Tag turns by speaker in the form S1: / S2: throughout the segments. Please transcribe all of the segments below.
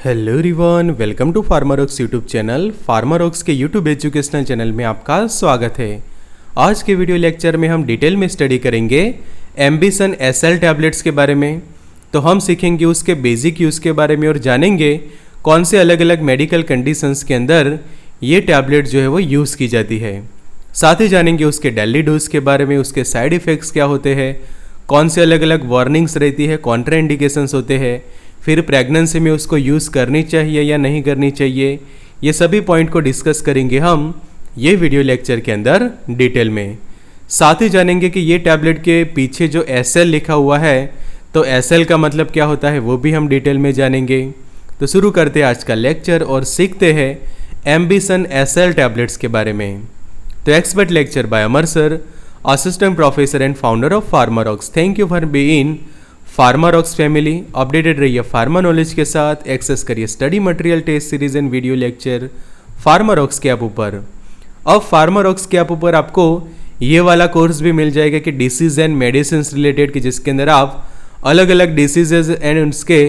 S1: Hello everyone, welcome to Pharmarox YouTube channel. Pharmarox के YouTube educational channel में आपका स्वागत है। आज के वीडियो लेक्चर में हम डिटेल में स्टडी करेंगे एम्बिशन एसएल टैबलेट्स के बारे में। तो हम सीखेंगे उसके बेसिक यूज़ के बारे में और जानेंगे कौन से अलग अलग मेडिकल कंडीशंस के अंदर ये टैबलेट जो है वो यूज़ की जाती है। साथ ही जानेंगे उसके डेली डोज के बारे में, उसके साइड इफ़ेक्ट्स क्या होते हैं, कौन से अलग अलग वार्निंग्स रहती है, कॉन्ट्रा इंडिकेशंस होते हैं, फिर प्रेगनेंसी में उसको यूज़ करनी चाहिए या नहीं करनी चाहिए। ये सभी पॉइंट को डिस्कस करेंगे हम ये वीडियो लेक्चर के अंदर डिटेल में। साथ ही जानेंगे कि ये टैबलेट के पीछे जो एसएल लिखा हुआ है, तो एसएल का मतलब क्या होता है वो भी हम डिटेल में जानेंगे। तो शुरू करते हैं आज का लेक्चर और सीखते हैं एम्बिशन एसएल टैबलेट्स के बारे में। तो expert lecture by Amar sir, assistant professor and founder of Pharmarox. Thank you for being Pharmarox family. Updated रहिए फार्मा नॉलेज के साथ, एक्सेस करिए study material, test series and video lecture Pharmarox के app ऊपर। अब फार्मारॉक्स के ऐप ऊपर आपको ये वाला कोर्स भी मिल जाएगा कि डिसीज एंड मेडिसिन रिलेटेड, कि जिसके अंदर आप अलग अलग डिसीजेज एंड उसके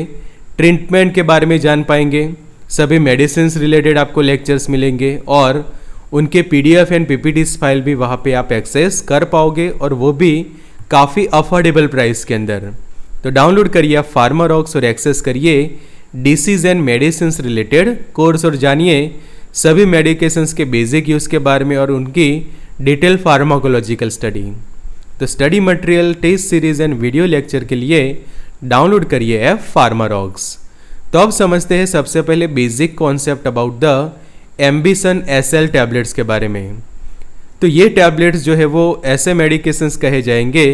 S1: ट्रीटमेंट के बारे में जान पाएंगे। सभी मेडिसिन रिलेटेड आपको लेक्चर्स मिलेंगे और उनके PDF एंड PPTs फाइल भी वहाँ पे आप एक्सेस कर पाओगे, और वो भी काफ़ी अफोर्डेबल प्राइस के अंदर। तो डाउनलोड करिए आप फार्मारॉक्स और एक्सेस करिए disease and medicine related course और जानिए सभी मेडिकेशंस के बेसिक यूज़ के बारे में और उनकी डिटेल फार्माकोलॉजिकल स्टडी। तो study material, test series and video lecture के लिए डाउनलोड करिए ऐप फार्मारॉक्स। तो अब समझते हैं सबसे पहले basic concept about the Ambition SL tablets के बारे में। तो ये टैबलेट्स जो है वो ऐसे मेडिकेशंस कहे जाएंगे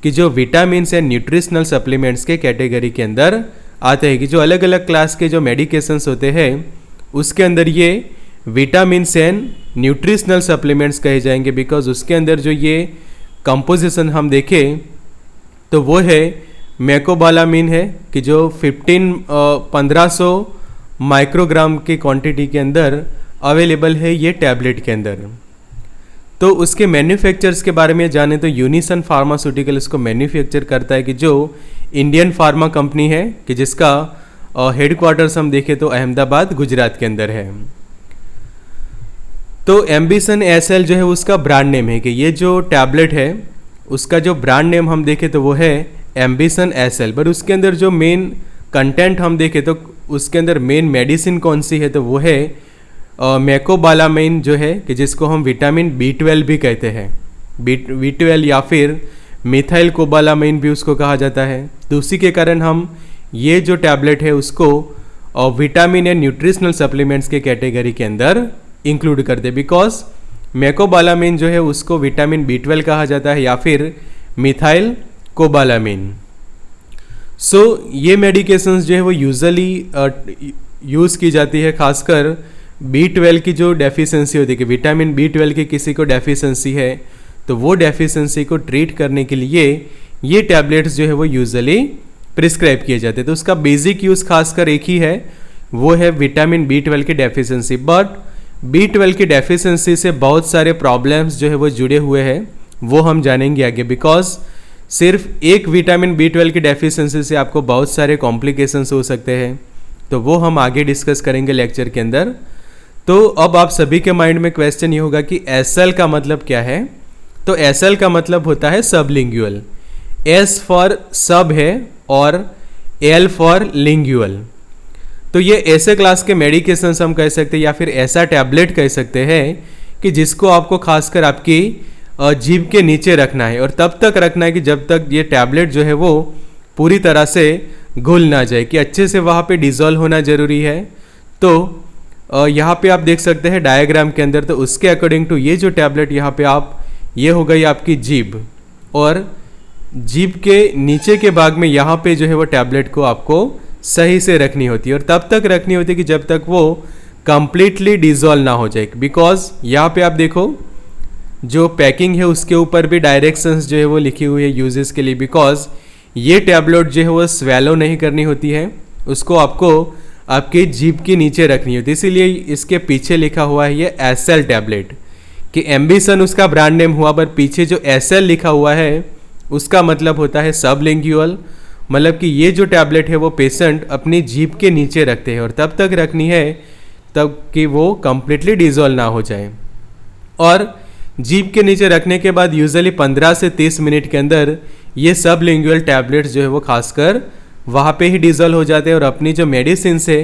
S1: कि जो विटामिन्स एंड न्यूट्रिशनल सप्लीमेंट्स के कैटेगरी के अंदर आते हैं, कि जो अलग अलग क्लास के जो मेडिकेशंस होते हैं उसके अंदर ये विटामिन्स एंड न्यूट्रिशनल सप्लीमेंट्स कहे जाएंगे, बिकॉज उसके अंदर जो ये कंपोजिशन हम देखें तो वो है मेकोबालामिन है, कि जो 1500 माइक्रोग्राम की क्वांटिटी के अंदर अवेलेबल है ये टैबलेट के अंदर। तो उसके मैन्युफैक्चरर्स के बारे में जाने तो यूनिसन फार्मास्यूटिकल इसको मैन्युफैक्चर करता है, कि जो इंडियन फार्मा कंपनी है, कि जिसका हेडक्वार्टर्स हम देखें तो अहमदाबाद गुजरात के अंदर है। तो एम्बिशन एसएल जो है उसका ब्रांड नेम है, कि ये जो टैबलेट है उसका जो ब्रांड नेम हम देखें तो वो है एम्बिशन एसएल। बट उसके अंदर जो मेन कंटेंट हम देखें तो उसके अंदर मेन मेडिसिन कौन सी है, तो वो है मेकोबालामिन जो है, कि जिसको हम विटामिन B12 भी कहते हैं, B12 या फिर मिथाइल कोबालामिन भी उसको कहा जाता है। तो उसी के कारण हम ये जो टैबलेट है उसको विटामिन एंड न्यूट्रिशनल सप्लीमेंट्स के कैटेगरी के अंदर इंक्लूड करते, बिकॉज मेकोबालामिन जो है उसको विटामिन B12 कहा जाता है या फिर मिथाइल कोबालामिन। सो ये मेडिकेशंस जो है वो यूजुअली यूज़ की जाती है, खासकर B12 की जो डेफिशिएंसी होती है, कि विटामिन B12 की किसी को डेफिशिएंसी है तो वो डेफिशिएंसी को ट्रीट करने के लिए ये टैबलेट्स जो है वो यूजुअली प्रिस्क्राइब किए जाते हैं। तो उसका बेसिक यूज़ खासकर एक ही है, वो है विटामिन B12 की डेफिशिएंसी। बट B12 की डेफिशिएंसी से बहुत सारे प्रॉब्लम्स जो है वो जुड़े हुए हैं, वो हम जानेंगे आगे, बिकॉज सिर्फ एक विटामिन B12 की डेफिशिएंसी से आपको बहुत सारे कॉम्प्लिकेशंस हो सकते हैं, तो वो हम आगे डिस्कस करेंगे लेक्चर के अंदर। तो अब आप सभी के माइंड में क्वेश्चन ये होगा कि एसएल का मतलब क्या है। तो एसएल का मतलब होता है सबलिंगुअल। एस फॉर सब है और एल फॉर लिंगुअल। तो ये ऐसे क्लास के मेडिकेशंस हम कह सकते हैं या फिर ऐसा टैबलेट कह सकते हैं कि जिसको आपको खासकर आपकी जीभ के नीचे रखना है, और तब तक रखना है कि जब तक ये टैबलेट जो है वो पूरी तरह से घुल ना जाए, कि अच्छे से वहाँ पे डिज़ोल्व होना ज़रूरी है। तो यहाँ पे आप देख सकते हैं डायग्राम के अंदर, तो उसके अकॉर्डिंग टू ये जो टैबलेट यहाँ पे आप, ये हो गई आपकी जीभ, और जीभ के नीचे के भाग में यहाँ पे जो है वो टैबलेट को आपको सही से रखनी होती है, और तब तक रखनी होती है कि जब तक वो कंप्लीटली डिज़ोल्व ना हो जाए। बिकॉज यहाँ पे आप देखो जो पैकिंग है उसके ऊपर भी डायरेक्शंस जो है वो लिखी हुई है यूजेस के लिए, बिकॉज ये टैबलेट जो है वो स्वेलो नहीं करनी होती है, उसको आपको आपके जीभ के नीचे रखनी होती है। इसीलिए इसके पीछे लिखा हुआ है ये एसएल टैबलेट, कि एम्बिशन उसका ब्रांड नेम हुआ, पर पीछे जो एसएल लिखा हुआ है उसका मतलब होता है सबलिंगुअल। मतलब कि ये जो टैबलेट है वो पेशेंट अपनी जीभ के नीचे रखते हैं और तब तक रखनी है तब कि वो कम्प्लीटली डिजोल्व ना हो जाए। और जीभ के नीचे रखने के बाद यूजुअली 15 से 30 मिनट के अंदर ये सब लिंगुअल टैबलेट्स जो है वो खासकर वहाँ पे ही डिजोल्व हो जाते हैं और अपनी जो मेडिसिन है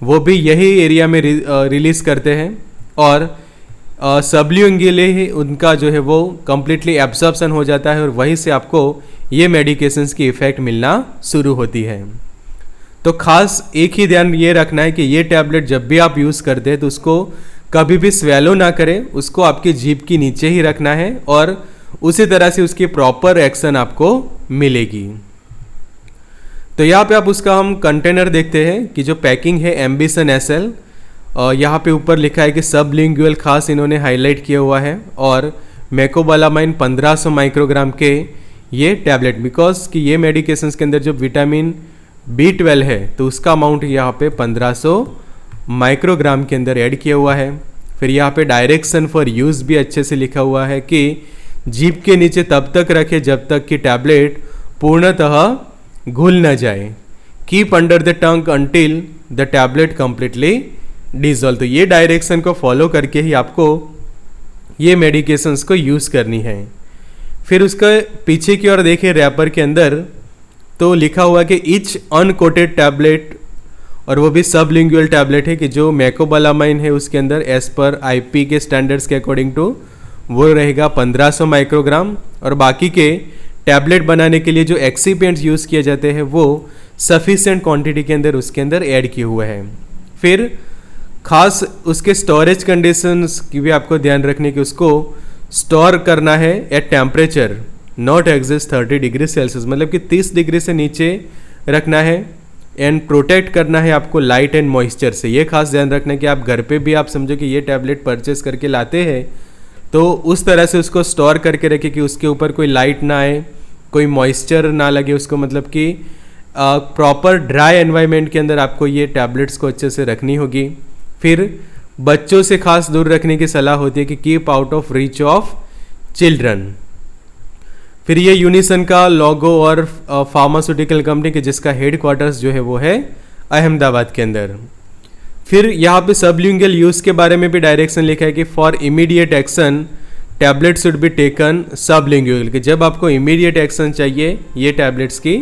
S1: वो भी यही एरिया में रिलीज़ करते हैं और सबलिंगुअली ही उनका जो है वो कम्प्लीटली एब्जॉर्प्शन हो जाता है और वहीं से आपको ये मेडिकेशंस की इफ़ेक्ट मिलना शुरू होती है। तो खास एक ही ध्यान ये रखना है कि ये टैबलेट जब भी आप यूज़ करते हैं तो उसको कभी भी स्वेलो ना करें, उसको आपकी जीभ के नीचे ही रखना है और उसी तरह से उसकी प्रॉपर एक्शन आपको मिलेगी। तो यहाँ पे आप उसका हम कंटेनर देखते हैं कि जो पैकिंग है एम्बिशन SL, यहाँ पे ऊपर लिखा है कि सबलिंगुअल खास इन्होंने हाईलाइट किया हुआ है और मेकोबालामाइन 1500 माइक्रोग्राम के ये टैबलेट, बिकॉज कि ये मेडिकेशंस के अंदर जो विटामिन B12 है तो उसका अमाउंट यहाँ पे 1500 माइक्रोग्राम के अंदर ऐड किया हुआ है। फिर यहाँ पे डायरेक्शन फॉर यूज़ भी अच्छे से लिखा हुआ है कि जीभ के नीचे तब तक रखे जब तक कि टैबलेट पूर्णतः घुल न जाए। Keep under the tongue until the tablet completely dissolve. तो ये डायरेक्शन को फॉलो करके ही आपको ये मेडिकेशंस को यूज़ करनी है। फिर उसका पीछे की ओर देखिए रैपर के अंदर तो लिखा हुआ कि ईच अनकोटेड टैबलेट, और वो भी सबलिंगुअल टैबलेट है कि जो मेकोबालामाइन है उसके अंदर एज पर IP के स्टैंडर्ड्स के अकॉर्डिंग टू वो रहेगा 1500 माइक्रोग्राम और बाकी के टैबलेट बनाने के लिए जो एक्सीपिएंट्स यूज़ किए जाते हैं वो सफिशिएंट क्वांटिटी के अंदर उसके अंदर ऐड किए हुए हैं। फिर खास उसके स्टोरेज कंडीशंस की भी आपको ध्यान रखने की, उसको स्टोर करना है at temperature not exist 30 degree Celsius, मतलब कि 30 डिग्री से नीचे रखना है एंड प्रोटेक्ट करना है आपको लाइट एंड मॉइस्चर से। ये खास ध्यान रखना कि आप घर पे भी आप समझो कि ये टैबलेट परचेस करके लाते हैं तो उस तरह से उसको स्टोर करके रखें कि उसके ऊपर कोई लाइट ना आए, कोई मॉइस्चर ना लगे उसको, मतलब कि प्रॉपर ड्राई एनवायरनमेंट के अंदर आपको ये टैबलेट्स को अच्छे से रखनी होगी। फिर बच्चों से खास दूर रखने की सलाह होती है कि keep out of reach of children. फिर ये यूनिसन का लोगो और फार्मास्यूटिकल कंपनी के जिसका हेड क्वार्टर्स जो है वो है अहमदाबाद के अंदर। फिर यहाँ पे सबलिंगुअल यूज़ के बारे में भी डायरेक्शन लिखा है कि for immediate action tablet should be taken sublingual, कि जब आपको इमीडिएट एक्शन चाहिए ये टैबलेट्स की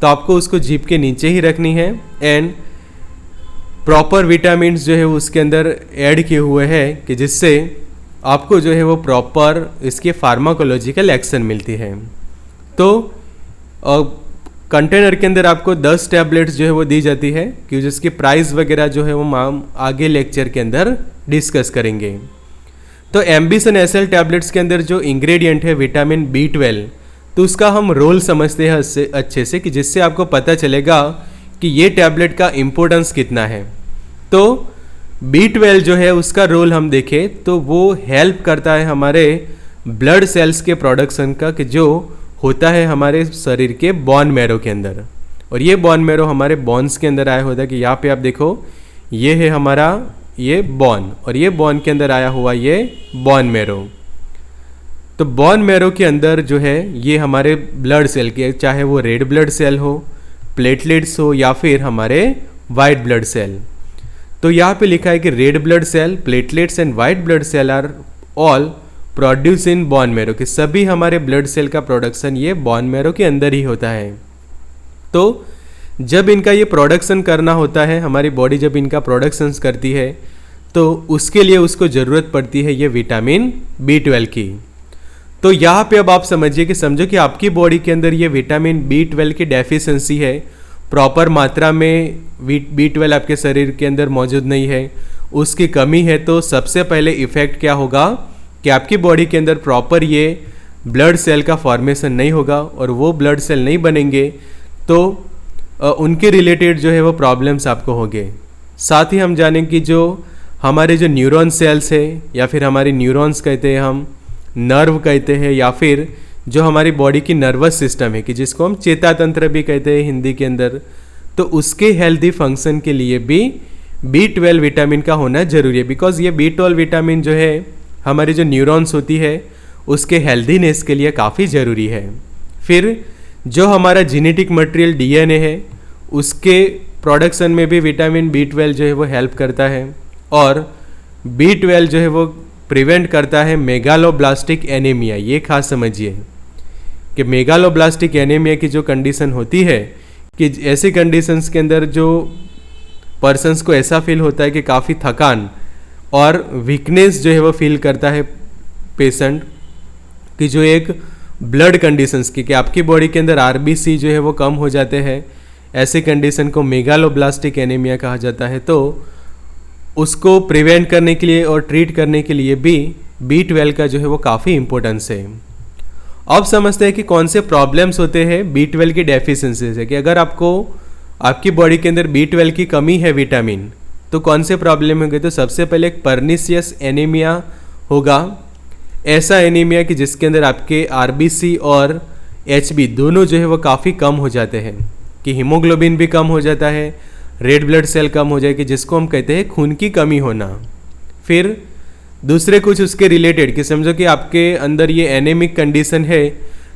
S1: तो आपको उसको जीभ के नीचे ही रखनी है एंड प्रॉपर विटामिन जो है उसके अंदर ऐड किए हुए हैं कि जिससे आपको जो है वो प्रॉपर इसके फार्माकोलॉजिकल एक्शन मिलती है। तो कंटेनर के अंदर आपको 10 टैबलेट्स जो है वो दी जाती है कि जिसकी प्राइस वगैरह जो है वो हम आगे लेक्चर के अंदर डिस्कस करेंगे। तो एम्बिशन SL टैबलेट्स के अंदर जो इंग्रेडिएंट है विटामिन B12, तो उसका हम रोल समझते हैं अच्छे से कि जिससे आपको पता चलेगा कि ये टैबलेट का इम्पोर्टेंस कितना है। तो B12 जो है उसका रोल हम देखें तो वो हेल्प करता है हमारे ब्लड सेल्स के प्रोडक्शन का, कि जो होता है हमारे शरीर के बोन मैरो के अंदर, और ये बोन मैरो हमारे बोन्स के अंदर आया होता है कि यहाँ पे आप देखो ये है हमारा ये बोन और ये बोन के अंदर आया हुआ ये बोन मैरो। तो बोन मैरो के अंदर जो है ये हमारे ब्लड सेल के, चाहे वो रेड ब्लड सेल हो, प्लेटलेट्स हो या फिर हमारे वाइट ब्लड सेल। तो यहाँ पे लिखा है कि red blood cell, platelets and white blood cell are all produce in bone marrow, कि सभी हमारे ब्लड सेल का प्रोडक्शन ये बोन मैरो के अंदर ही होता है। तो जब इनका ये प्रोडक्शन करना होता है, हमारी बॉडी जब इनका प्रोडक्शंस करती है तो उसके लिए उसको ज़रूरत पड़ती है ये विटामिन B12 की। तो यहाँ पे अब आप समझिए कि समझो कि आपकी बॉडी के अंदर ये विटामिन B12 की डेफिशिएंसी है, प्रॉपर मात्रा में B12 आपके शरीर के अंदर मौजूद नहीं है, उसकी कमी है, तो सबसे पहले इफ़ेक्ट क्या होगा कि आपकी बॉडी के अंदर प्रॉपर ये ब्लड सेल का फॉर्मेशन नहीं होगा, और वो ब्लड सेल नहीं बनेंगे तो उनके रिलेटेड जो है वो प्रॉब्लम्स आपको होंगे। साथ ही हम जानें कि जो हमारे जो न्यूरॉन सेल्स है या फिर हमारे न्यूरॉन्स कहते हैं, हम नर्व कहते हैं, या फिर जो हमारी बॉडी की नर्वस सिस्टम है कि जिसको हम चेता तंत्र भी कहते हैं हिंदी के अंदर, तो उसके हेल्दी फंक्शन के लिए भी B12 विटामिन का होना जरूरी है, बिकॉज ये B12 विटामिन जो है हमारी जो न्यूरॉन्स होती है उसके हेल्दीनेस के लिए काफ़ी ज़रूरी है। फिर जो हमारा जेनेटिक मटेरियल डीएनए है उसके प्रोडक्शन में भी विटामिन B12 जो है वो हेल्प करता है। और B12 जो है वो प्रिवेंट करता है मेगालोब्लास्टिक एनीमिया। ये खास समझिए कि मेगालोब्लास्टिक एनीमिया की जो कंडीशन होती है कि ऐसी कंडीशंस के अंदर जो पर्सन्स को ऐसा फील होता है कि काफ़ी थकान और वीकनेस जो है वो फील करता है पेशेंट कि जो एक ब्लड कंडीशंस की कि आपकी बॉडी के अंदर RBC जो है वो कम हो जाते हैं, ऐसे कंडीशन को मेगालोब्लास्टिक एनीमिया कहा जाता है। तो उसको प्रिवेंट करने के लिए और ट्रीट करने के लिए भी B12 का जो है वो काफ़ी इंपॉर्टेंस है। अब समझते हैं कि कौन से प्रॉब्लम्स होते हैं B12 की डेफिशिएंसी से, कि अगर आपकी बॉडी के अंदर B12 की कमी है विटामिन, तो कौन से प्रॉब्लम होंगे। तो सबसे पहले एक पर्निशियस एनीमिया होगा, ऐसा एनीमिया कि जिसके अंदर आपके RBC और HB दोनों जो है वो काफ़ी कम हो जाते हैं, कि हीमोग्लोबिन भी कम हो जाता है, रेड ब्लड सेल कम हो जाए, कि जिसको हम कहते हैं खून की कमी होना। फिर दूसरे कुछ उसके रिलेटेड कि समझो कि आपके अंदर ये एनीमिक कंडीशन है,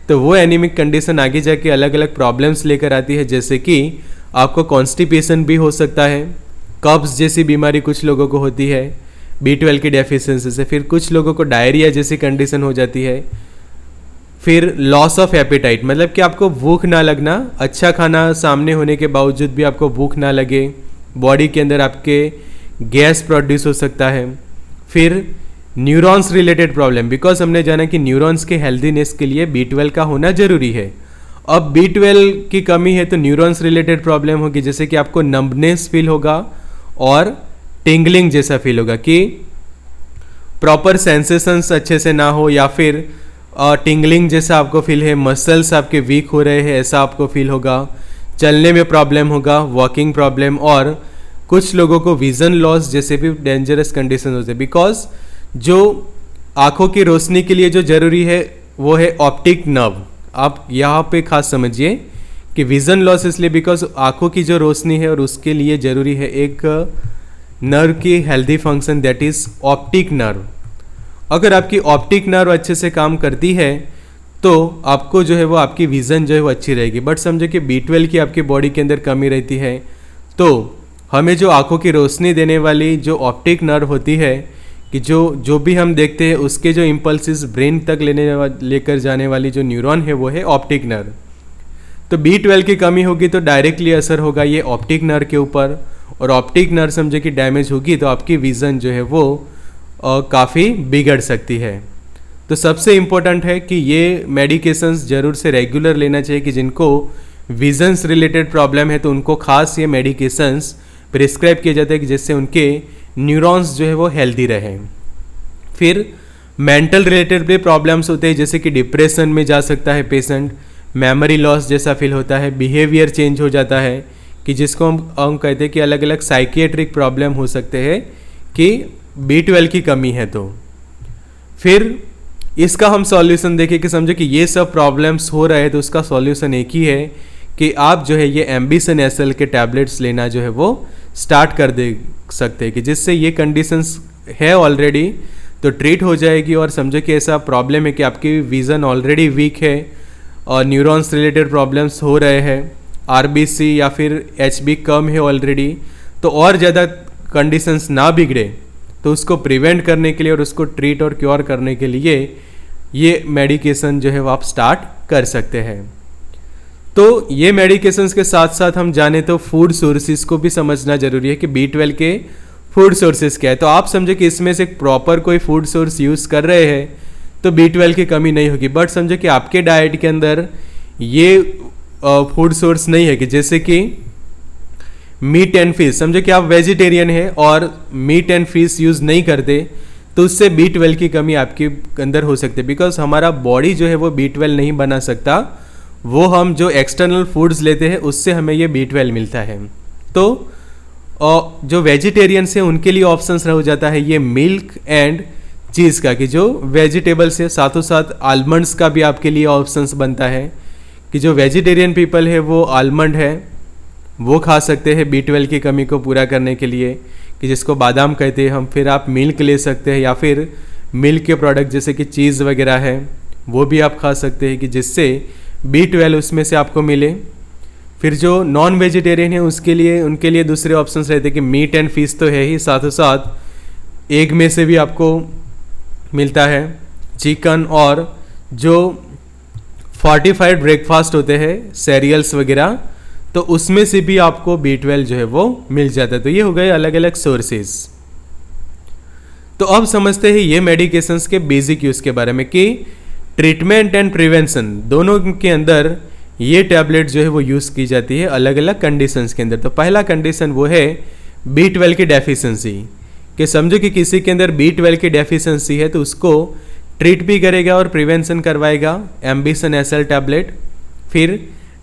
S1: तो वो एनीमिक कंडीशन आगे जाके अलग अलग प्रॉब्लम्स लेकर आती है, जैसे कि आपको कॉन्स्टिपेशन भी हो सकता है, कब्ज जैसी बीमारी कुछ लोगों को होती है B12 की डेफिशिएंसी से। फिर कुछ लोगों को डायरिया जैसी कंडीशन हो जाती है। फिर लॉस ऑफ एपेटाइट, मतलब कि आपको भूख ना लगना, अच्छा खाना सामने होने के बावजूद भी आपको भूख ना लगे, बॉडी के अंदर आपके गैस प्रोड्यूस हो सकता है। फिर न्यूरॉन्स रिलेटेड प्रॉब्लम, बिकॉज हमने जाना कि न्यूरॉन्स के हेल्दीनेस के लिए B12 का होना जरूरी है। अब B12 की कमी है तो न्यूरॉन्स रिलेटेड प्रॉब्लम होगी, जैसे कि आपको नंबनेस फील होगा और टिंगलिंग जैसा फील होगा, कि प्रॉपर सेंसेशंस अच्छे से ना हो, या फिर टिंगलिंग जैसा आपको फील है, मसल्स आपके वीक हो रहे हैं ऐसा आपको फील होगा, चलने में प्रॉब्लम होगा, वॉकिंग प्रॉब्लम, और कुछ लोगों को विजन लॉस जैसे भी डेंजरस कंडीशन होते हैं। बिकॉज जो आँखों की रोशनी के लिए जो जरूरी है वो है ऑप्टिक नर्व। आप यहाँ पे खास समझिए कि विजन लॉस इसलिए बिकॉज आँखों की जो रोशनी है और उसके लिए ज़रूरी है एक नर्व की healthy function, that is optic nerve. अगर आपकी ऑप्टिक नर्व अच्छे से काम करती है तो आपको जो है वो आपकी विज़न जो है वो अच्छी रहेगी। बट समझो कि B12 की आपकी बॉडी के अंदर कमी रहती है, तो हमें जो आँखों की रोशनी देने वाली जो ऑप्टिक नर्व होती है, कि जो भी हम देखते हैं उसके जो इम्पल्सिस ब्रेन तक लेकर जाने वाली जो न्यूरॉन है वो है ऑप्टिक नर्व। तो B12 की कमी होगी तो डायरेक्टली असर होगा ये ऑप्टिक नर्व के ऊपर, और ऑप्टिक नर्व समझे कि डैमेज होगी तो आपकी विज़न जो है वो काफ़ी बिगड़ सकती है। तो सबसे इम्पोर्टेंट है कि ये मेडिकेशंस ज़रूर से रेगुलर लेना चाहिए, कि जिनको विजन्स रिलेटेड प्रॉब्लम है तो उनको खास ये मेडिकेशंस प्रिस्क्राइब किए जाते हैं, कि जिससे उनके न्यूरॉन्स जो है वो हेल्दी रहें। फिर मेंटल रिलेटेड भी प्रॉब्लम्स होते हैं, जैसे कि डिप्रेशन में जा सकता है पेशेंट, मेमोरी लॉस जैसा फील होता है, बिहेवियर चेंज हो जाता है, कि जिसको हम कहते हैं कि अलग अलग साइकियाट्रिक प्रॉब्लम हो सकते हैं कि B12 की कमी है। तो फिर इसका हम सॉल्यूशन देखें कि समझो कि ये सब प्रॉब्लम्स हो रहे हैं, तो उसका सॉल्यूशन एक ही है कि आप जो है ये एम्बिशन SL के टैबलेट्स लेना जो है वो स्टार्ट कर दे सकते हैं, कि जिससे ये कंडीशंस है ऑलरेडी तो ट्रीट हो जाएगी। और समझो कि ऐसा प्रॉब्लम है कि आपकी विज़न ऑलरेडी वीक है और न्यूरॉन्स रिलेटेड प्रॉब्लम्स हो रहे हैं, RBC या फिर HB कम है ऑलरेडी, तो और ज़्यादा कंडीशंस ना बिगड़े तो उसको प्रिवेंट करने के लिए और उसको ट्रीट और क्योर करने के लिए ये मेडिकेशन जो है वो आप स्टार्ट कर सकते हैं। तो ये मेडिकेशंस के साथ साथ हम जाने तो फूड सोर्सेज को भी समझना जरूरी है कि B12 के फूड सोर्सेज क्या है। तो आप समझे कि इसमें से प्रॉपर कोई फूड सोर्स यूज़ कर रहे हैं तो B12 की कमी नहीं होगी। बट समझो कि आपके डाइट के अंदर ये फूड सोर्स नहीं है, कि जैसे कि मीट एंड फिश, समझो कि आप वेजिटेरियन है और मीट एंड फिश यूज़ नहीं करते, तो उससे B12 की कमी आपके अंदर हो सकती है। बिकॉज हमारा बॉडी जो है वो B12 नहीं बना सकता, वो हम जो एक्सटर्नल फूड्स लेते हैं उससे हमें ये B12 मिलता है। तो जो वेजिटेरियंस है उनके लिए ऑप्शंस हो जाता है ये मिल्क एंड चीज़ का, कि जो वेजिटेबल्स है, साथों साथ आलमंड्स का भी आपके लिए ऑप्शंस बनता है, कि जो वेजिटेरियन पीपल है वो आलमंड है वो खा सकते हैं B12 की कमी को पूरा करने के लिए, कि जिसको बादाम कहते हैं हम। फिर आप मिल्क ले सकते हैं, या फिर मिल्क के प्रोडक्ट जैसे कि चीज़ वगैरह है वो भी आप खा सकते हैं, कि जिससे B12 उसमें से आपको मिले। फिर जो नॉन वेजिटेरियन है उनके लिए दूसरे ऑप्शंस रहते हैं कि मीट एंड फिश तो है ही, साथ साथ एग में से भी आपको मिलता है चिकन, और जो फोर्टिफाइड ब्रेकफास्ट होते हैं सीरियल्स वगैरह, तो उसमें से भी आपको B12 जो है वो मिल जाता है। तो ये हो गए अलग अलग सोर्सेज। तो अब समझते हैं ये मेडिकेशंस के बेसिक यूज़ के बारे में कि ट्रीटमेंट एंड प्रिवेंशन दोनों के अंदर ये टैबलेट जो है वो यूज़ की जाती है अलग अलग कंडीशंस के अंदर। तो पहला कंडीशन वो है B12 की डेफिशिएंसी, कि समझो कि किसी के अंदर B12 की डेफिशिएंसी है तो उसको ट्रीट भी करेगा और प्रिवेंशन करवाएगा एम्बिशन एसएल टैबलेट। फिर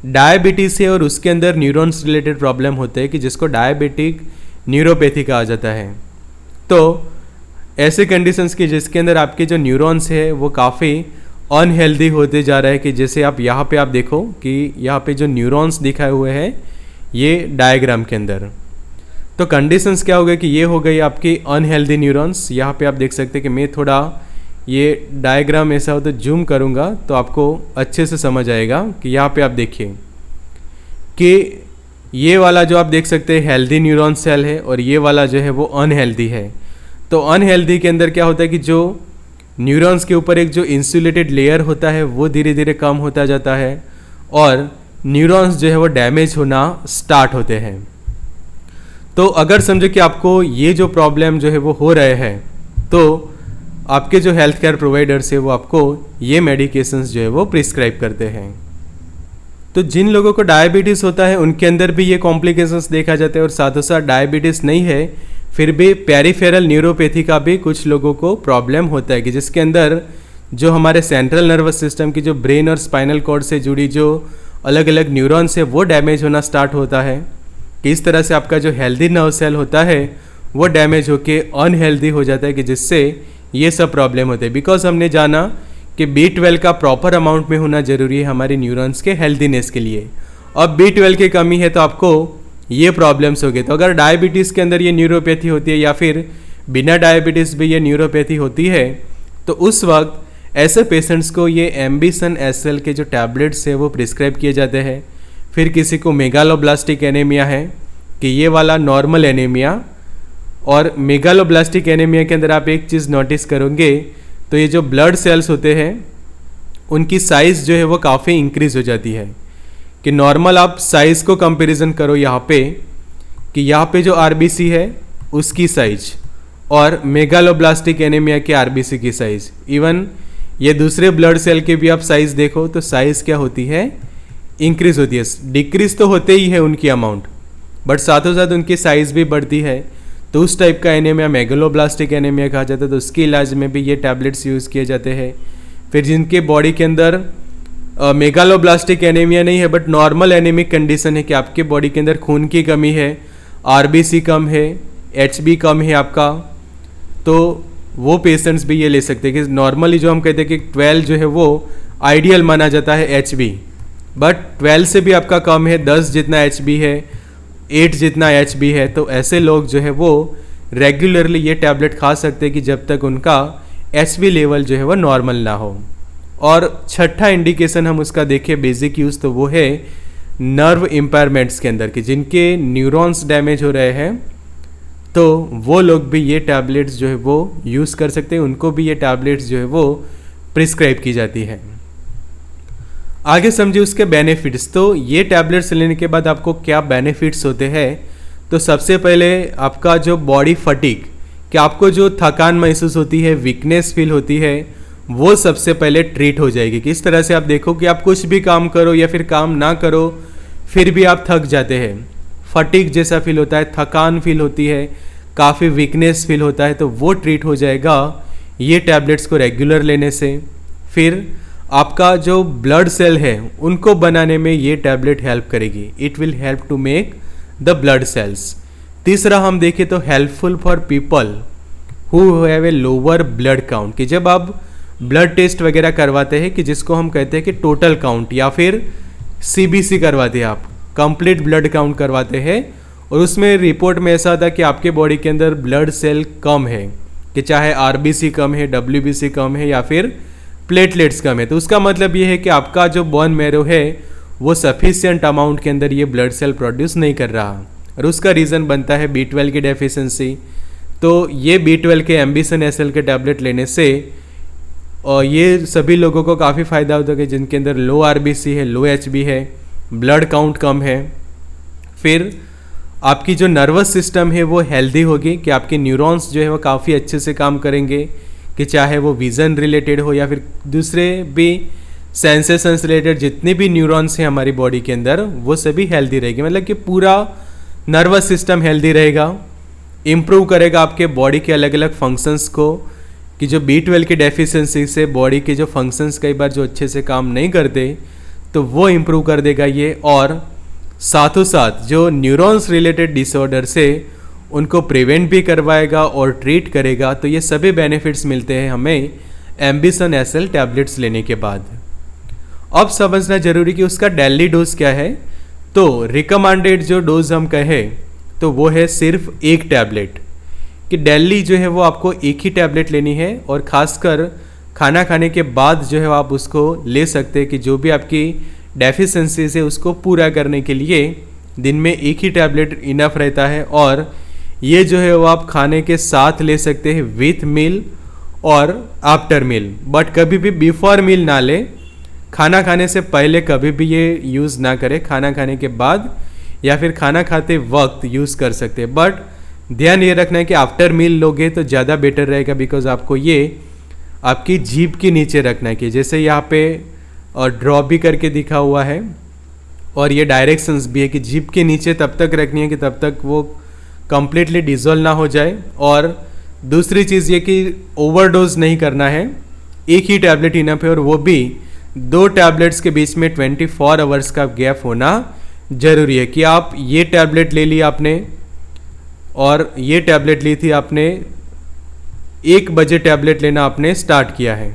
S1: डायबिटीज़ है और उसके अंदर न्यूरॉन्स रिलेटेड प्रॉब्लम होते हैं कि जिसको डायबिटिक न्यूरोपैथी कहा जाता है। तो ऐसे कंडीशंस की जिसके अंदर आपके जो न्यूरॉन्स है वो काफ़ी अनहेल्दी होते जा रहा है, कि जैसे आप यहाँ पे आप देखो कि यहाँ पे जो न्यूरॉन्स दिखाए हुए हैं ये डायग्राम के अंदर, तो कंडीशंस क्या हो गए कि ये हो गई आपकी अनहेल्दी न्यूरॉन्स। यहाँ पे आप देख सकते हैं कि मैं थोड़ा ये डायग्राम ऐसा हो तो जूम करूँगा तो आपको अच्छे से समझ आएगा कि यहाँ पे आप देखिए कि ये वाला जो आप देख सकते हैं हेल्दी न्यूरॉन सेल है और ये वाला जो है वो अनहेल्दी है। तो अनहेल्दी के अंदर क्या होता है कि जो न्यूरॉन्स के ऊपर एक जो इंसुलेटेड लेयर होता है वो धीरे धीरे कम होता जाता है और न्यूरॉन्स जो है वो डैमेज होना स्टार्ट होते हैं। तो अगर समझो कि आपको ये जो प्रॉब्लम जो है वो हो रहे हैं तो आपके जो हेल्थ केयर प्रोवाइडर्स है वो आपको ये मेडिकेशंस जो है वो प्रिस्क्राइब करते हैं। तो जिन लोगों को डायबिटीज़ होता है उनके अंदर भी ये कॉम्प्लिकेशंस देखा जाता है, और साथ ही साथ डायबिटीज़ नहीं है फिर भी पेरिफेरल न्यूरोपैथी का भी कुछ लोगों को प्रॉब्लम होता है, कि जिसके अंदर जो हमारे सेंट्रल नर्वस सिस्टम की जो ब्रेन और स्पाइनल कॉर्ड से जुड़ी जो अलग अलग न्यूरॉन्स है वो डैमेज होना स्टार्ट होता है। कि इस तरह से आपका जो हेल्दी नर्व सेल होता है वो डैमेज होके अनहेल्दी हो जाता है, कि जिससे ये सब प्रॉब्लम होते हैं। बिकॉज हमने जाना कि B12 का प्रॉपर अमाउंट में होना जरूरी है हमारी न्यूरॉन्स के हेल्दीनेस के लिए। अब B12 की कमी है तो आपको ये प्रॉब्लम्स हो गए। तो अगर डायबिटीज़ के अंदर ये न्यूरोपैथी होती है या फिर बिना डायबिटीज़ भी ये न्यूरोपैथी होती है तो उस वक्त ऐसे पेशेंट्स को ये एम्बिशन एसएल के जो टैबलेट्स है वो प्रिस्क्राइब किए जाते हैं। फिर किसी को मेगालोब्लास्टिक एनीमिया है कि ये वाला नॉर्मल एनीमिया, और मेगालोब्लास्टिक एनीमिया के अंदर आप एक चीज़ नोटिस करोगे तो ये जो ब्लड सेल्स होते हैं उनकी साइज़ जो है वो काफ़ी इंक्रीज़ हो जाती है। कि नॉर्मल आप साइज़ को कंपैरिजन करो यहाँ पे कि यहाँ पे जो आरबीसी है उसकी साइज और मेगालोब्लास्टिक एनीमिया के आरबीसी की साइज़, इवन ये दूसरे ब्लड सेल के भी आप साइज़ देखो तो साइज़ क्या होती है, इंक्रीज़ होती है। डिक्रीज़ तो होते ही है उनकी अमाउंट बट साथों साथ उनकी साइज़ भी बढ़ती है। तो उस टाइप का एनीमिया मेगालोब्लास्टिक एनीमिया कहा जाता है। तो उसके इलाज में भी ये टैबलेट्स यूज़ किए जाते हैं। फिर जिनके बॉडी के अंदर मेगालोब्लास्टिक एनीमिया नहीं है बट नॉर्मल एनीमिक कंडीशन है कि आपके बॉडी के अंदर खून की कमी है, आरबीसी कम है, एचबी कम है आपका, तो वो पेशेंट्स भी ये ले सकते हैं। कि नॉर्मली जो हम कहते हैं कि 12 जो है वो आइडियल माना जाता है एचबी, बट 12 से भी आपका कम है, 10 जितना एचबी है, 8 जितना एचबी है। तो ऐसे लोग जो है वो रेगुलरली ये टैबलेट खा सकते हैं कि जब तक उनका एचबी लेवल जो है वो नॉर्मल ना हो। और छठा इंडिकेशन हम उसका देखें बेसिक यूज़ तो वो है नर्व इम्पेयरमेंट्स के अंदर, कि जिनके न्यूरॉन्स डैमेज हो रहे हैं तो वो लोग भी ये टैबलेट्स जो है वो यूज़ कर सकते हैं, उनको भी ये टैबलेट्स जो है वो प्रिस्क्राइब की जाती है। आगे समझिए उसके बेनिफिट्स। तो ये टैबलेट्स लेने के बाद आपको क्या बेनिफिट्स होते हैं। तो सबसे पहले आपका जो बॉडी फटीग, कि आपको जो थकान महसूस होती है, वीकनेस फील होती है, वो सबसे पहले ट्रीट हो जाएगी। कि इस तरह से आप देखो कि आप कुछ भी काम करो या फिर काम ना करो फिर भी आप थक जाते हैं, फटीग जैसा फील होता है, थकान फील होती है, काफ़ी वीकनेस फील होता है, तो वो ट्रीट हो जाएगा ये टैबलेट्स को रेगुलर लेने से। फिर आपका जो ब्लड सेल है उनको बनाने में ये टैबलेट हेल्प करेगी, it will help to make the blood cells. तीसरा हम देखें तो helpful for people who have a lower blood count, कि जब आप ब्लड टेस्ट वगैरह करवाते हैं कि जिसको हम कहते हैं कि टोटल काउंट या फिर सीबीसी करवाते हैं, आप कंप्लीट ब्लड काउंट करवाते हैं और उसमें रिपोर्ट में ऐसा था कि आपके बॉडी के अंदर ब्लड सेल कम है, कि चाहे आरबीसी कम है, डब्ल्यूबीसी कम है या फिर प्लेटलेट्स कम है, तो उसका मतलब ये है कि आपका जो बोन मैरो है वो सफिशियंट अमाउंट के अंदर ये ब्लड सेल प्रोड्यूस नहीं कर रहा, और उसका रीज़न बनता है B12 की डेफिशिएंसी। तो ये B12 के एम्बिशन एसएल के टैबलेट लेने से और ये सभी लोगों को काफ़ी फ़ायदा होता है कि जिनके अंदर लो आरबीसी है, लो एचबी है, ब्लड काउंट कम है। फिर आपकी जो नर्वस सिस्टम है वो हेल्दी होगी, कि आपके न्यूरॉन्स जो है वो काफ़ी अच्छे से काम करेंगे, कि चाहे वो विज़न रिलेटेड हो या फिर दूसरे भी सेंसेशंस रिलेटेड जितने भी न्यूरॉन्स हैं हमारी बॉडी के अंदर वो सभी हेल्दी रहेगी। मतलब कि पूरा नर्वस सिस्टम हेल्दी रहेगा, इम्प्रूव करेगा आपके बॉडी के अलग अलग फंक्शंस को, कि जो B12 की डेफिशिएंसी से बॉडी के जो फंक्शंस कई बार जो अच्छे से काम नहीं करते तो वो इम्प्रूव कर देगा ये, और साथों साथ जो न्यूरॉन्स रिलेटेड डिसऑर्डर से उनको प्रिवेंट भी करवाएगा और ट्रीट करेगा। तो ये सभी बेनिफिट्स मिलते हैं हमें एम्बिशन एसएल टैबलेट्स लेने के बाद। अब समझना जरूरी कि उसका डेली डोज क्या है। तो रिकमेंडेड जो डोज हम कहें तो वो है सिर्फ एक टैबलेट, कि डेली जो है वो आपको एक ही टैबलेट लेनी है, और ख़ासकर खाना खाने के बाद जो है आप उसको ले सकते हैं, कि जो भी आपकी डेफिशिएंसीज है उसको पूरा करने के लिए दिन में एक ही टैबलेट इनफ रहता है। और ये जो है वो आप खाने के साथ ले सकते हैं विथ मील और आफ्टर मील, बट कभी भी बिफोर मील ना ले। खाना खाने से पहले कभी भी ये यूज़ ना करें, खाना खाने के बाद या फिर खाना खाते वक्त यूज़ कर सकते हैं, बट ध्यान ये रखना है कि आफ्टर मील लोगे तो ज़्यादा बेटर रहेगा, बिकॉज आपको ये आपकी जीभ के नीचे रखना है, कि जैसे यहाँ पे और ड्रॉप भी करके दिखा हुआ है, और ये डायरेक्शंस भी है कि जीभ के नीचे तब तक रखनी है कि तब तक वो कम्प्लीटली डिजोल्व ना हो जाए। और दूसरी चीज़ ये कि ओवरडोज नहीं करना है, एक ही टैबलेट इनफ है, और वो भी 2 टैबलेट्स के बीच में 24 आवर्स का गैप होना ज़रूरी है। कि आप ये टैबलेट ले लिया आपने और ये टैबलेट ली थी आपने, 1 बजे टैबलेट लेना आपने स्टार्ट किया है,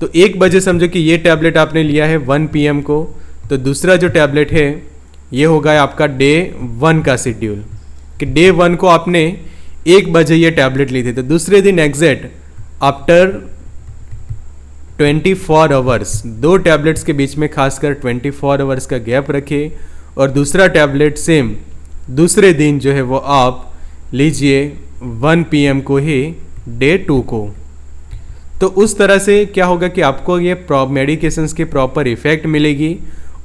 S1: तो 1 बजे समझो कि ये टैबलेट आपने लिया है 1 PM को, तो दूसरा जो टैबलेट है ये होगा आपका डे 1 का शेड्यूल, कि डे 1 को आपने 1 बजे ये टैबलेट ली थी, तो दूसरे दिन एग्जैक्ट आफ्टर 24 आवर्स 2 टैबलेट्स के बीच में खासकर 24 आवर्स का गैप रखे, और दूसरा टैबलेट सेम दूसरे दिन जो है वो आप लीजिए 1 PM को ही डे 2 को। तो उस तरह से क्या होगा कि आपको ये मेडिकेशंस की प्रॉपर इफ़ेक्ट मिलेगी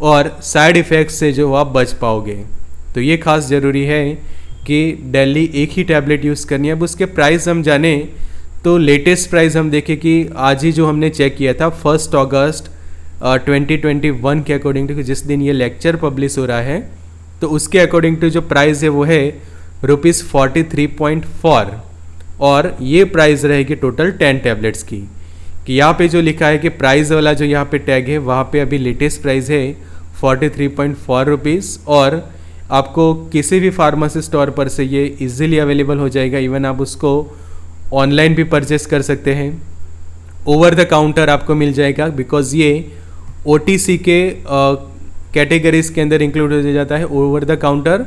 S1: और साइड इफ़ेक्ट से जो आप बच पाओगे। तो ये खास ज़रूरी है कि डेली एक ही टैबलेट यूज़ करनी है। अब उसके प्राइस हम जाने तो लेटेस्ट प्राइस हम देखें कि आज ही जो हमने चेक किया था 1 अगस्त 2021 के अकॉर्डिंग टू, जिस दिन ये लेक्चर पब्लिश हो रहा है, तो उसके अकॉर्डिंग टू जो प्राइस है वो है ₹43.4, और ये प्राइस रहेगी टोटल 10 टैबलेट्स की। कि यहाँ पे जो लिखा है कि प्राइस वाला जो यहाँ पे टैग है वहाँ पे अभी लेटेस्ट प्राइस है ₹43.4, और आपको किसी भी फार्मेसी स्टोर पर से ये इजीली अवेलेबल हो जाएगा। इवन आप उसको ऑनलाइन भी परचेस कर सकते हैं, ओवर द काउंटर आपको मिल जाएगा, बिकॉज ये OTC के कैटेगरीज के अंदर इंक्लूड हो जाता है। ओवर द काउंटर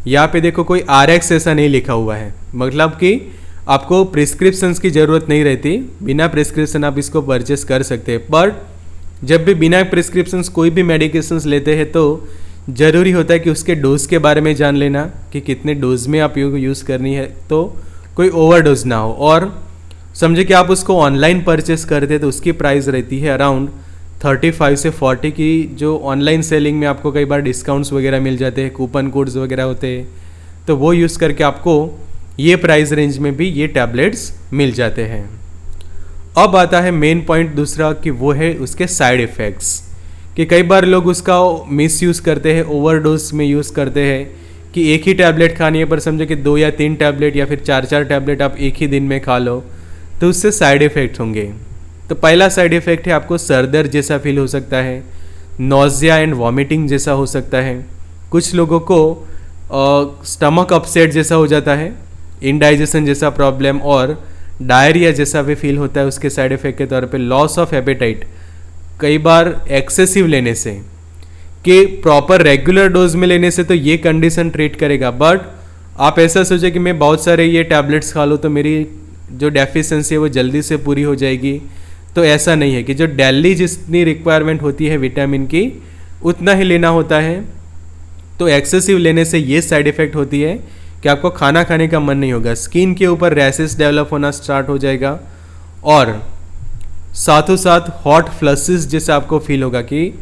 S1: यहाँ पे देखो कोई RX ऐसा नहीं लिखा हुआ है, मतलब कि आपको प्रिस्क्रिप्शंस की ज़रूरत नहीं रहती, बिना प्रिस्क्रिप्शन आप इसको परचेस कर सकते हैं। बट जब भी बिना प्रिस्क्रिप्शंस कोई भी मेडिकेशंस लेते हैं तो ज़रूरी होता है कि उसके डोज के बारे में जान लेना, कि कितने डोज में आप यूज़ करनी है, तो कोई ओवरडोज ना हो। और समझे कि आप उसको ऑनलाइन परचेस करते हैं तो उसकी प्राइस रहती है अराउंड 35 से 40 की, जो ऑनलाइन सेलिंग में आपको कई बार डिस्काउंट्स वगैरह मिल जाते हैं, कूपन कोड्स वगैरह होते हैं, तो वो यूज़ करके आपको ये प्राइस रेंज में भी ये टैबलेट्स मिल जाते हैं। अब आता है मेन पॉइंट दूसरा, कि वो है उसके साइड इफ़ेक्ट्स, कि कई बार लोग उसका मिसयूज़ करते हैं, ओवरडोज में यूज़ करते हैं, कि एक ही टैबलेट खानी है, पर समझो कि 2 या 3 टैबलेट या फिर 4 टैबलेट आप एक ही दिन में खा लो, तो उससे साइड इफ़ेक्ट होंगे। तो पहला साइड इफ़ेक्ट है आपको सर दर्द जैसा फील हो सकता है, नोज़िया एंड वॉमिटिंग जैसा हो सकता है, कुछ लोगों को स्टमक अपसेट जैसा हो जाता है, इनडाइजेशन जैसा प्रॉब्लम, और डायरिया जैसा भी फील होता है। उसके साइड इफ़ेक्ट के तौर पे लॉस ऑफ एपेटाइट, कई बार एक्सेसिव लेने से, कि प्रॉपर रेगुलर डोज में लेने से तो ये कंडीशन ट्रीट करेगा, बट आप ऐसा सोचें कि मैं बहुत सारे ये टैबलेट्स खा लूँ तो मेरी जो डेफिशिएंसी है वो जल्दी से पूरी हो जाएगी, तो ऐसा नहीं है कि जो डेली जितनी रिक्वायरमेंट होती है विटामिन की उतना ही लेना होता है। तो एक्सेसिव लेने से ये साइड इफ़ेक्ट होती है कि आपको खाना खाने का मन नहीं होगा, स्किन के ऊपर रैशेस डेवलप होना स्टार्ट हो जाएगा और साथों साथ हॉट फ्लशेस जैसे आपको फील होगा कि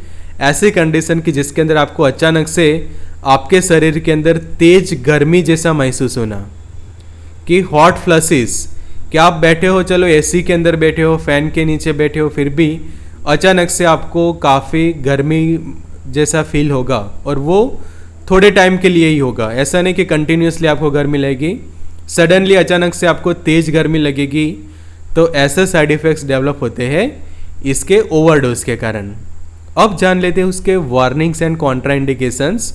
S1: ऐसी कंडीशन की जिसके अंदर आपको अचानक से आपके शरीर के अंदर तेज गर्मी जैसा महसूस होना कि हॉट फ्लशेस, कि आप बैठे हो, चलो एसी के अंदर बैठे हो, फैन के नीचे बैठे हो, फिर भी अचानक से आपको काफ़ी गर्मी जैसा फील होगा और वो थोड़े टाइम के लिए ही होगा। ऐसा नहीं कि कंटिन्यूसली आपको गर्मी लगेगी, सडनली अचानक से आपको तेज गर्मी लगेगी। तो ऐसे साइड इफ़ेक्ट्स डेवलप होते हैं इसके ओवरडोज के कारण। अब जान लेते हैं उसके वार्निंग्स एंड कॉन्ट्राइंडिकेशंस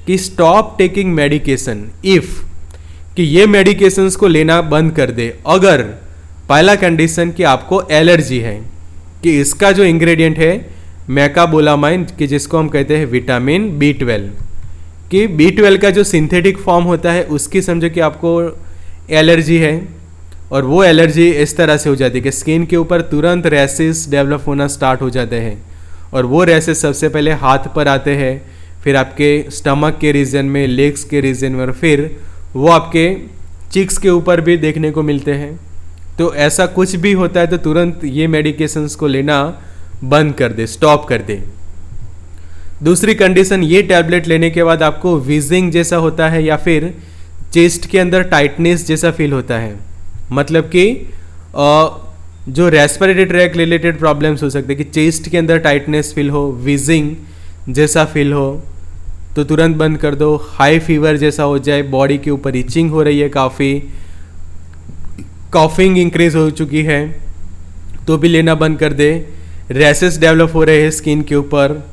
S1: कि स्टॉप टेकिंग मेडिकेशन इफ़, कि ये मेडिकेशंस को लेना बंद कर दे अगर पहला कंडीशन कि आपको एलर्जी है, कि इसका जो इंग्रेडिएंट है मैकाबोलामाइन, कि जिसको हम कहते हैं विटामिन B12, कि B12 का जो सिंथेटिक फॉर्म होता है उसकी समझो कि आपको एलर्जी है और वो एलर्जी इस तरह से हो जाती है कि स्किन के ऊपर तुरंत रैशेस डेवलप होना स्टार्ट हो जाते हैं और वो रैशेस सबसे पहले हाथ पर आते हैं, फिर आपके स्टमक के रीजन में, लेग्स के रीजन में और फिर वो आपके चिक्स के ऊपर भी देखने को मिलते हैं। तो ऐसा कुछ भी होता है तो तुरंत ये मेडिकेशंस को लेना बंद कर दे, स्टॉप कर दे। दूसरी कंडीशन, ये टैबलेट लेने के बाद आपको वीजिंग जैसा होता है या फिर चेस्ट के अंदर टाइटनेस जैसा फील होता है, मतलब कि जो रेस्पिरेटरी ट्रैक रिलेटेड प्रॉब्लम्स हो सकते हैं कि चेस्ट के अंदर टाइटनेस फील हो, वीजिंग जैसा फील हो, तो तुरंत बंद कर दो। हाई फीवर जैसा हो जाए, बॉडी के ऊपर इचिंग हो रही है, काफ़ी कॉफिंग इंक्रीज हो चुकी है, तो भी लेना बंद कर दे। रैशेस डेवलप हो रहे हैं स्किन के ऊपर,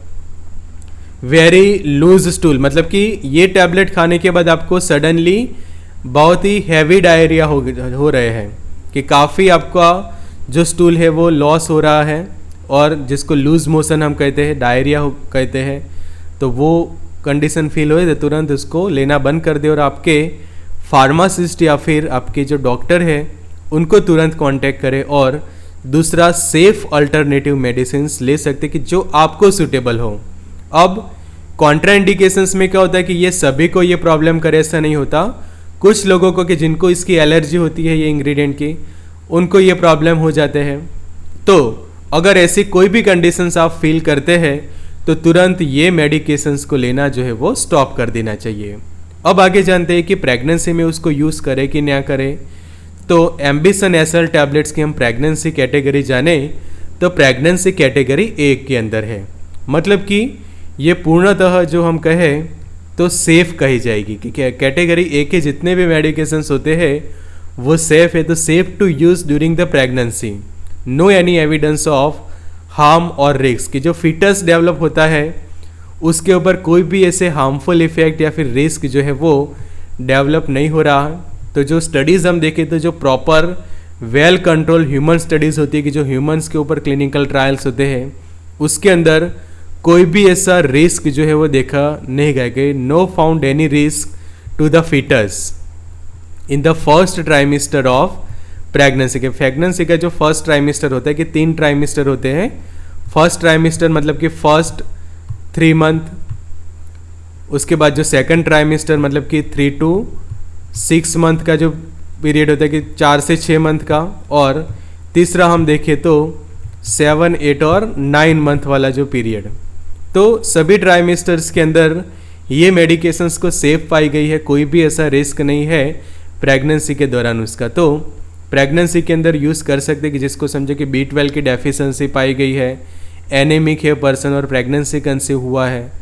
S1: वेरी लूज स्टूल, मतलब कि ये टैबलेट खाने के बाद आपको सडनली बहुत ही हैवी डायरिया हो रहे हैं, कि काफ़ी आपका जो स्टूल है वो लॉस हो रहा है और जिसको लूज मोशन हम कहते हैं, डायरिया कहते हैं, तो वो कंडीशन फील हो तो तुरंत उसको लेना बंद कर दे और आपके फार्मासिस्ट या फिर आपके जो डॉक्टर है उनको तुरंत कांटेक्ट करें और दूसरा सेफ अल्टरनेटिव मेडिसिन्स ले सकते कि जो आपको सूटेबल हो। अब कॉन्ट्राइंडिकेशंस में क्या होता है कि ये सभी को ये प्रॉब्लम करे ऐसा नहीं होता, कुछ लोगों को कि जिनको इसकी एलर्जी होती है ये इंग्रेडिएंट की, उनको ये प्रॉब्लम हो जाते हैं। तो अगर ऐसी कोई भी कंडीशंस आप फील करते हैं तो तुरंत ये मेडिकेशंस को लेना जो है वो स्टॉप कर देना चाहिए। अब आगे जानते हैं कि प्रेगनेंसी में उसको यूज़ करें कि ना करें। तो एम्बिशन एसएल टैबलेट्स की हम प्रेगनेंसी कैटेगरी जाने तो प्रेगनेंसी कैटेगरी 1 के अंदर है, मतलब कि ये पूर्णतः जो हम कहें तो सेफ कही जाएगी कि कैटेगरी 1 के जितने भी मेडिकेशंस होते हैं वो सेफ है, तो safe to use during the pregnancy, no any evidence of harm और रिस्क, कि जो फीटस डेवलप होता है उसके ऊपर कोई भी ऐसे हार्मफुल इफेक्ट या फिर रिस्क जो है वो डेवलप नहीं हो रहा है। तो जो स्टडीज़ हम देखें तो जो proper well control human studies होती है कि जो ह्यूमंस के ऊपर क्लिनिकल ट्रायल्स होते हैं उसके अंदर कोई भी ऐसा रिस्क जो है वो देखा नहीं गया कि no found any risk to the foetus in the first trimester of pregnancy के। प्रेगनेंसी का जो फर्स्ट ट्राइमेस्टर होता है कि 3 ट्राइमेस्टर होते हैं। फर्स्ट ट्राइमेस्टर मतलब कि फर्स्ट 3 मंथ, उसके बाद जो सेकंड ट्राइमेस्टर मतलब कि 3 to 6 मंथ का जो पीरियड होता है कि 4 से 6 मंथ का, और तीसरा हम देखें तो 7, 8 और 9 मंथ वाला जो पीरियड। तो सभी ट्राइमेस्टर्स के अंदर ये मेडिकेशंस को सेफ पाई गई है, कोई भी ऐसा रिस्क नहीं है प्रेगनेंसी के दौरान उसका। तो प्रेगनेंसी के अंदर यूज़ कर सकते कि जिसको समझे कि B12 की डेफिशिएंसी पाई गई है, एनेमिक है पर्सन और प्रेगनेंसी कंसीव हुआ है,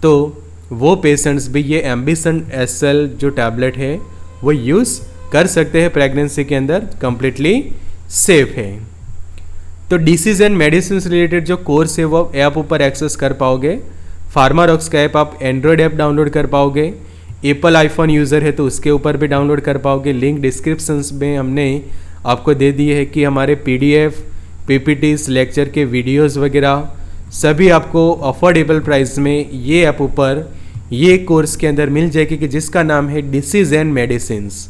S1: तो वो पेशेंट्स भी ये एम्बिशन एसएल जो टैबलेट है वो यूज़ कर सकते हैं प्रेगनेंसी के अंदर, कम्प्लीटली सेफ है। तो डिसीज एंड मेडिसिन रिलेटेड जो कोर्स है वो ऐप ऊपर एक्सेस कर पाओगे। फार्मारॉक्स का ऐप आप एंड्रॉयड ऐप डाउनलोड कर पाओगे, एप्पल आईफोन यूज़र है तो उसके ऊपर भी डाउनलोड कर पाओगे। लिंक डिस्क्रिप्शंस में हमने आपको दे दिए है कि हमारे PDF, PPTs, लेक्चर के वीडियोस वगैरह सभी आपको अफोर्डेबल प्राइस में ये ऐप ऊपर ये कोर्स के अंदर मिल जाएगी कि जिसका नाम है डिसीज एंड मेडिसिन्स।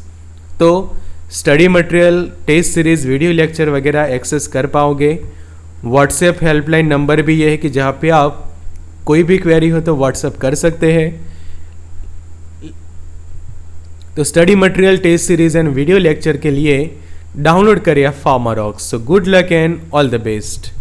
S1: तो study material, test series, video lecture वगैरह एक्सेस कर पाओगे व्हाट्सएप हेल्पलाइन नंबर भी ये है कि जहाँ पे आप कोई भी क्वेरी हो तो व्हाट्सएप कर सकते हैं। तो study material, test series and video lecture के लिए डाउनलोड करिए Pharmarox. So good luck and all the best.